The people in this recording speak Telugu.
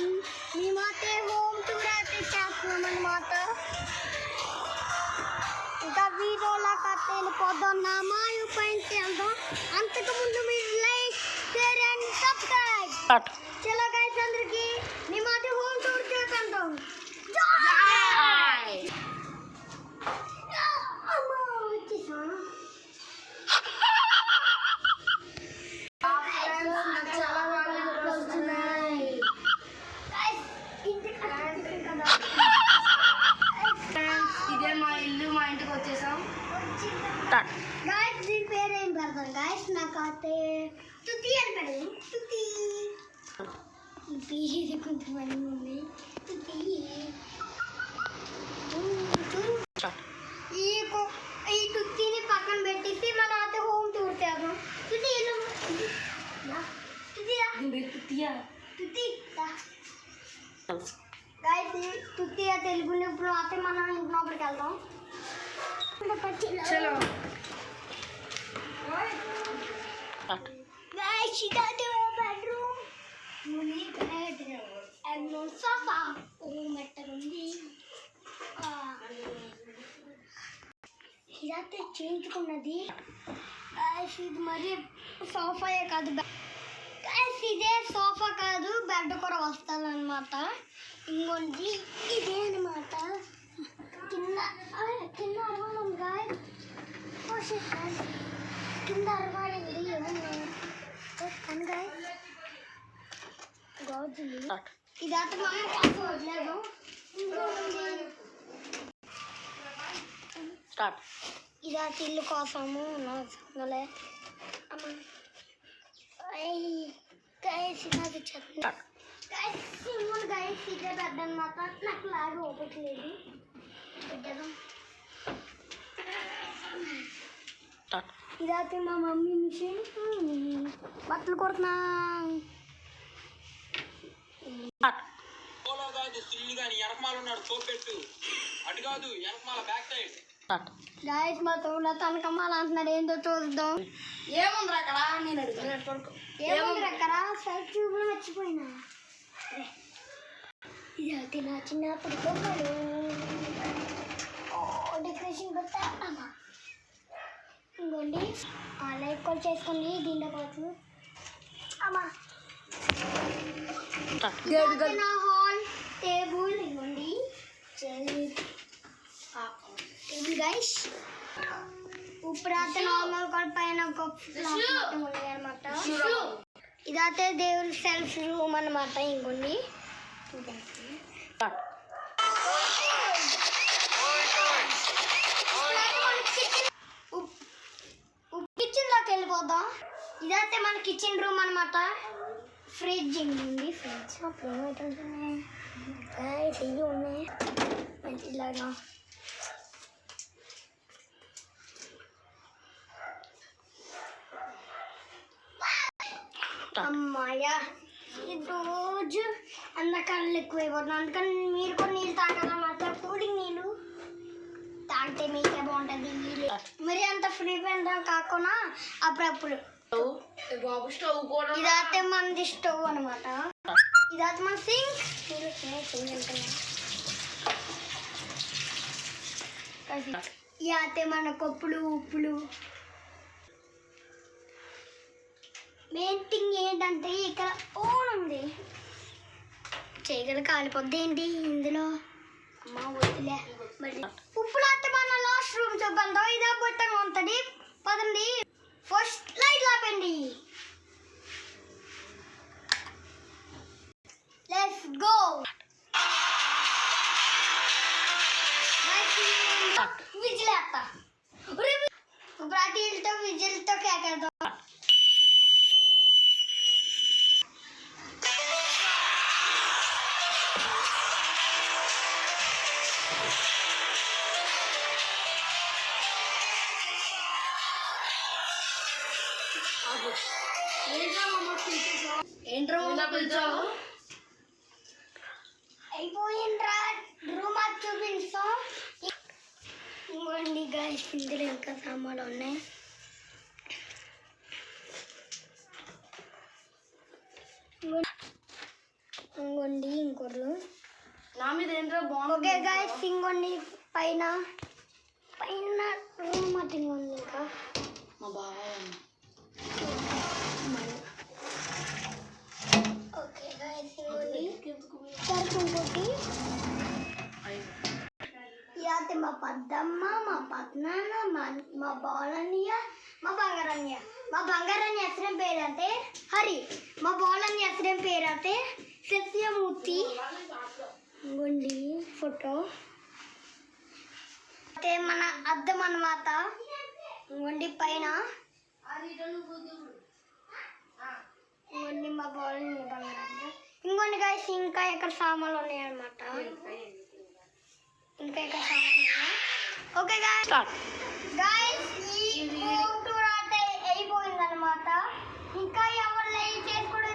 మేమైతే హోమ్ టూర్ అయితే చేస్తున్నాం అన్నమాట. ఇంకా వీడియోలో కట్ట వెళ్ళిపోదాం. నా మాయు పైన వెళ్దాం. అంతకుముందు మీరు లైక్ షేర్ అండ్ సబ్స్క్రైబ్. చలో గైస్, అందరికి మేమైతే హోమ్ టూర్ చేద్దాం. ఇదే మా ఇల్లు, మా ఇంటికి వచ్చేసాం. గాయస్ దీని పేరు ఏం పెడతాం గాయస్? నాకైతే తుతి అని పెడదాం. తుతి తుతి కొంతమంది ఉంది. తుతి ఈ తుత్తిని పక్కన పెట్టేసి మనం అయితే హోమ్ టూర్ చేద్దాం. తుతి తుతి గాయస్ తుతి తెలుగు ఇప్పుడు అయితే మనం ఇంటి లోపలికి వెళ్దాం. చలో guys, she got to her bedroom. Muni bedroom and no sofa. Oh, matter only. ఇదైతే చేయించుకున్నది. guys ఇది మరి సోఫాయే కాదు. guys ఇదే సోఫా కాదు, బెడ్ కూడా వస్తుంది అనమాట. ఇంకోటి ఇదే అనమాట. కింద కింద అరవడం guys. oh shit guys, కింద అరవాడింది. కానీ guys గాజులు ఇదైతే మనం కోసం వదిలేదు. ఇదైతే ఇల్లు కోసము నలే అమ్మ గైస్ ఇదైతే చెత్త గైస్ ఇదే పెద్ద అనమాట. నాకు లాగా ఓపెట్లేదు. ఇదైతే మా మమ్మీ మిషన్. బట్టలు కుడుతున్నా. గాయస్ మా తోడు తనకమ్మాలి అంటున్నారు. ఏందో చూద్దాం. ఏముంది అక్కడ? నేను అడుగుతున్నాడు. ఏముంది అక్కడ? సైడ్ ట్యూబ్లో మర్చిపోయినా. ఇదైతే నా చిన్నప్పుడు బొమ్మలు. డెకరేషన్ పెట్టా. అమ్మా ఇంకోండి లైక్ కూడా చేసుకోండి. దీంట్లో పాటు అమ్మా నా హాల్ టేబుల్. ఇవ్వండి టేబుల్ గైస్. ఇప్పుడైతే నార్మల్ కూడా పైన ఉన్నాయి అనమాట. ఇదైతే దేవుడి సెల్ఫ్ రూమ్ అనమాట. ఇంకోండి కిచెన్ లోకి వెళ్ళిపోదాం. ఇదైతే మన కిచెన్ రూమ్ అనమాట. ఫ్రిడ్జ్ ఉంది. ఫ్రిడ్జ్ ఏమవుతుంటున్నాయి ఇవి ఉన్నాయి మంచిలాగా. అమ్మాయ్యా ఈ రోజు అందకళ్ళు ఎక్కువైపోతుంది. అందుకని మీరు కూడా నీళ్ళు తాగాలన్నమాట. కూలింగ్ నీళ్ళు తాగితే మీకే బాగుంటుంది. మరి అంత ఫ్రీ పెండా కాకుండా అప్పుడప్పుడు. ఇదైతే మనది స్టవ్ అనమాట. ఇదైతే మన సింక్. ఇదైతే మన కప్పులు ఉప్పులు. మెయిన్ థింగ్ ఏంటంటే ఇక్కడ ఓన్ ఉంది. చేయగల కాలిపోద్ది ఏంటి ఇందులో. అమ్మ వద్దులే. మరి ఉప్పులు అయితే మన లాస్ట్ రూమ్ చూద్దాం. ఇదే బొట్టగా ఉంటుంది. పదండి ఫస్ట్ లైట్ ఆపండి. Let's go. విజిల్ వేస్తా. ఇప్పుడు అటు విజిల్తో కేకేద్దాం. అయిపోయిండ్రా రూమ్ అది చూపించాం. ఇంకోండి గాయస్ ఇందులో ఇంకా సామాన్లు ఉన్నాయి. ఇంకోండి ఇంకోరు. నా మీద ఏంట్రా బాగుంది. ఓకే గాయస్ ఇంకొన్ని పైన పైన రూమ్ మట్టింగ్ ఉంది ఇంకా. మా బాబాయ్ ఓకే గాయస్ ఇంకొన్ని ఇంకోటి ఇదైతే మా పెద్దమ్మ, మా పద్నాన్న, మా బాలన్నయ్య, మా బంగారన్నయ్య. మా బంగారన్నయ్య అసలు పేరంటే హరి. మా బాలన్నయ్య అసలు పేరంటే సత్యమూర్తి. ఇంకోండి ఫోటో అయితే మన అద్దం అన్నమాట. ఇంకోండి పైన ఇంకోండి మా బాలన్నయ్య బంగారన్నయ్య. ఇంకోండి గాయస్ ఇంకా ఎక్కడ సామాన్లు ఉన్నాయన్నమాట. ఇంకా ఇక్కడ సామాన్లు ఉన్నాయి. ఓకే గాయస్ ఈ హోమ్ టూర్ అయితే అయిపోయింది అనమాట. ఇంకా ఎవరు లైక్ చేసుకోవడం